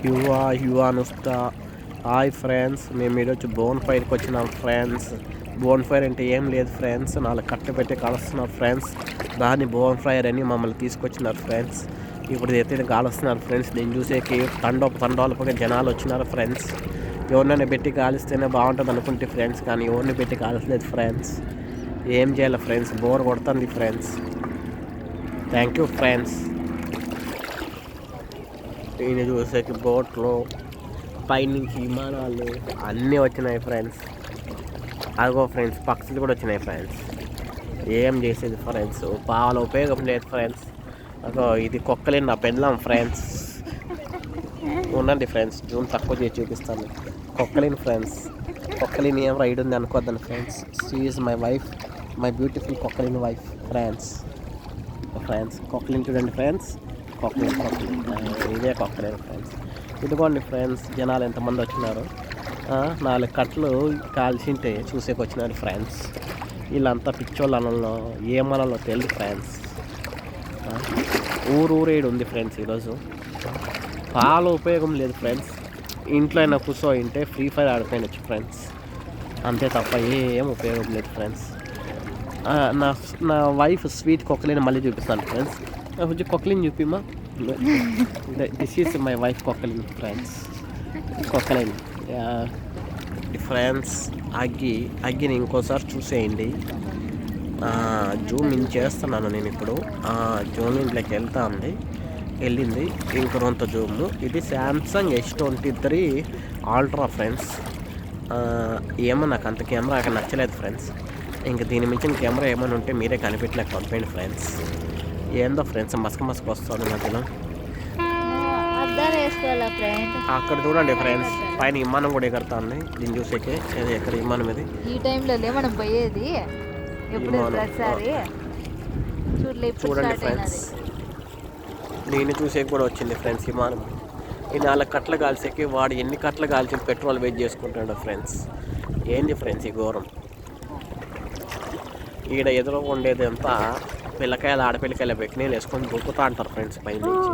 హ్యూవా అనుస్తా. Hi friends, మేము ఈరోజు bone ఫైర్కి వచ్చినాం ఫ్రెండ్స్. బోన్ ఫైర్ అంటే ఏం లేదు ఫ్రెండ్స్, 4 కట్టెలు పెట్టి కాలుస్తున్నారు ఫ్రెండ్స్. దాన్ని బోన్ ఫైర్ అని మమ్మల్ని తీసుకొచ్చినారు ఫ్రెండ్స్. ఇప్పుడు అయితే కాలుస్తున్నారు ఫ్రెండ్స్. నేను చూసేకి తండోలపగా జనాలు వచ్చినారు ఫ్రెండ్స్. ఎవరినైనా పెట్టి కాలిస్తేనే బాగుంటుంది అనుకుంటే ఫ్రెండ్స్, కానీ ఎవరిని పెట్టి కాల్చలేదు ఫ్రెండ్స్. ఏం చేయాలి ఫ్రెండ్స్, బోర్ కొడుతుంది ఫ్రెండ్స్. Thank you friends. నేను చూసేకి బోట్లు, పైనుంచి విమానాలు అన్నీ వచ్చినాయి ఫ్రెండ్స్. అదిగో ఫ్రెండ్స్, పక్షులు కూడా వచ్చినాయి ఫ్రెండ్స్. ఏం చేసేది ఫ్రెండ్స్, పాల ఉపయోగం లేదు ఫ్రెండ్స్. అదో ఇది కుక్కలేని నా పెళ్ళాం ఫ్రెండ్స్. ఉండండి ఫ్రెండ్స్, జూమ్ తక్కువ చేసి చూపిస్తాను. కుక్కలేని ఫ్రెండ్స్, కుక్కలేని ఏం రైడ్ ఉంది అనుకోద్దాను friends. She is my wife, my beautiful కుక్కలేని వైఫ్ ఫ్రెండ్స్. కుక్కలేని చూడండి ఫ్రెండ్స్, కుక్కలేని ఇదే కుక్కలేని ఫ్రెండ్స్. ఇదిగోండి ఫ్రెండ్స్, జనాలు ఎంతమంది వచ్చినారు. 4 కట్టలు కాల్చింటే చూసేకి వచ్చినారు ఫ్రెండ్స్. వీళ్ళంతా పిచ్చోళ్ళు అనంలో ఏమనాలో తెలియదు ఫ్రెండ్స్. ఊరేడు ఉంది ఫ్రెండ్స్. ఈరోజు చాలా ఉపయోగం లేదు ఫ్రెండ్స్. ఇంట్లో అయినా కూర్చోయింటే ఫ్రీ ఫైర్ ఆడిపోయినచ్చు ఫ్రెండ్స్, అంతే తప్ప ఏం ఉపయోగం లేదు ఫ్రెండ్స్. నా వైఫ్ స్వీట్ కుక్కలేని మళ్ళీ చూపిస్తాను ఫ్రెండ్స్. కొంచెం కుక్కలేని చూపిమ్మా. దిస్ ఈస్ మై వైఫ్ కుక్కలేని ఫ్రెండ్స్. కుక్కలేని ఫ్రెండ్స్. అగ్గిని ఇంకోసారి చూసేయండి. జూమ్ ఇన్ చేస్తున్నాను నేను ఇప్పుడు. జూమ్ ఇంట్లోకి వెళ్ళింది ఇంకొంత జూమ్. ఇది శాంసంగ్ S23 అల్ట్రా ఫ్రెండ్స్. ఏమో నాకు అంత కెమెరా అక్కడ నచ్చలేదు ఫ్రెండ్స్. ఇంక దీని మించిన కెమెరా ఏమైనా ఉంటే మీరే కనిపెట్టి నాకు పంపండి ఫ్రెండ్స్. ఏందో ఫ్రెండ్స్, మసక వస్తుంది మధ్యలో. అక్కడ చూడండి ఫ్రెండ్స్, పైన విమానం కూడా ఎగరుతుంది. దీన్ని చూసేకే ఎక్కడ విమానం ఇది. ఈ టైంలో మనం పోయేది చూడండి ఫ్రెండ్స్, నేను చూసేకి కూడా వచ్చింది ఫ్రెండ్స్ విమానం. ఈ 4 కట్టలు కాల్చేకి వాడు ఎన్ని కట్టలు కాల్చి పెట్రోల్ వెయిట్ చేసుకుంటాడు ఫ్రెండ్స్. ఏంది ఫ్రెండ్స్ ఈ ఘోరం. ఈడ ఎదురు ఉండేది అంతా పిల్లకాయలు, ఆడపిల్లకాయలు పెట్టి వేసుకొని దొక్కుతా అంటారు ఫ్రెండ్స్ పైన నుంచి.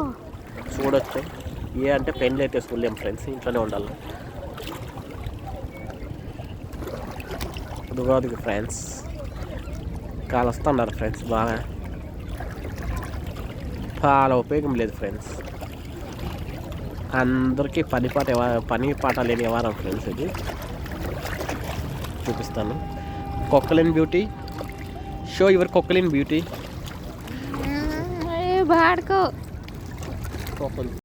చూడొచ్చు. ఏ అంటే పెన్లు అయితే వేసుకులేం ఫ్రెండ్స్, ఇంట్లోనే ఉండాలి. అదిగోదికి ఫ్రెండ్స్ కాలుస్తున్నారు ఫ్రెండ్స్. బాగా చాలా ఉపయోగం లేదు ఫ్రెండ్స్. అందరికీ పని పాట లేని వ్యవహారం ఫ్రెండ్స్. ఇది చూపిస్తాను. కుక్కలేని బ్యూటీ, షో యువర్ కుక్కలేని బ్యూటీ.